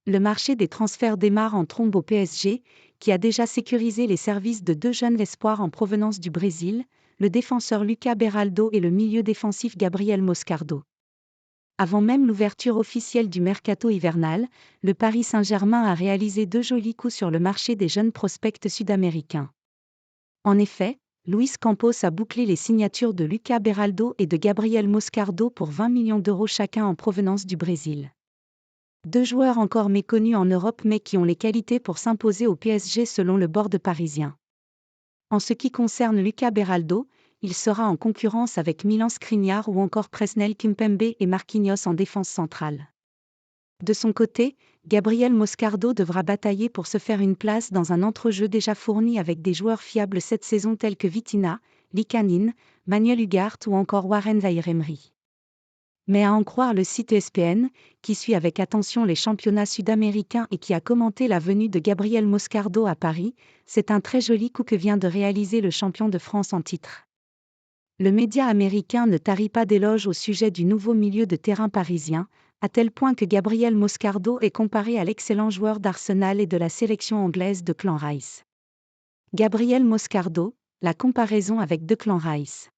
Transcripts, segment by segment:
Le marché des transferts démarre en trombe au PSG, qui a déjà sécurisé les services de deux jeunes espoirs en provenance du Brésil, le défenseur Lucas Beraldo et le milieu défensif Gabriel Moscardo. Avant même l'ouverture officielle du mercato hivernal, le Paris Saint-Germain a réalisé deux jolis coups sur le marché des jeunes prospects sud-américains. En effet, Luis Campos a bouclé les signatures de Lucas Beraldo et de Gabriel Moscardo pour 20 millions d'euros chacun en provenance du Brésil. Deux joueurs encore méconnus en Europe mais qui ont les qualités pour s'imposer au PSG selon le board parisien. En ce qui concerne Lucas Beraldo, il sera en concurrence avec Milan Skriniar ou encore Presnel Kimpembe et Marquinhos en défense centrale. De son côté, Gabriel Moscardo devra batailler pour se faire une place dans un entrejeu déjà fourni avec des joueurs fiables cette saison tels que Vitinha, Likanin, Manuel Ugarte ou encore Warren Zaïre-Emery. Mais à en croire le site ESPN, qui suit avec attention les championnats sud-américains et qui a commenté la venue de Gabriel Moscardo à Paris, c'est un très joli coup que vient de réaliser le champion de France en titre. Le média américain ne tarit pas d'éloges au sujet du nouveau milieu de terrain parisien, à tel point que Gabriel Moscardo est comparé à l'excellent joueur d'Arsenal et de la sélection anglaise Declan Rice. Gabriel Moscardo, la comparaison avec Declan Rice.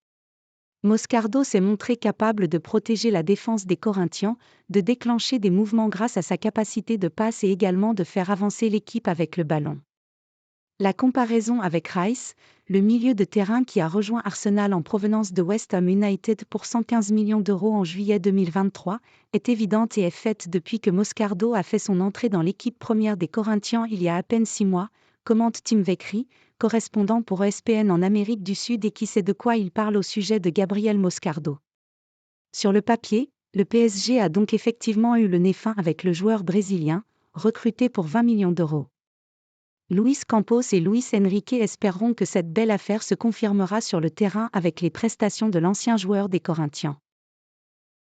Moscardo s'est montré capable de protéger la défense des Corinthians, de déclencher des mouvements grâce à sa capacité de passe et également de faire avancer l'équipe avec le ballon. La comparaison avec Rice, le milieu de terrain qui a rejoint Arsenal en provenance de West Ham United pour 115 millions d'euros en juillet 2023, est évidente et est faite depuis que Moscardo a fait son entrée dans l'équipe première des Corinthians il y a à peine 6 mois, commente Tim Vecchi, correspondant pour ESPN en Amérique du Sud et qui sait de quoi il parle au sujet de Gabriel Moscardo. Sur le papier, le PSG a donc effectivement eu le nez fin avec le joueur brésilien, recruté pour 20 millions d'euros. Luis Campos et Luis Enrique espéreront que cette belle affaire se confirmera sur le terrain avec les prestations de l'ancien joueur des Corinthians.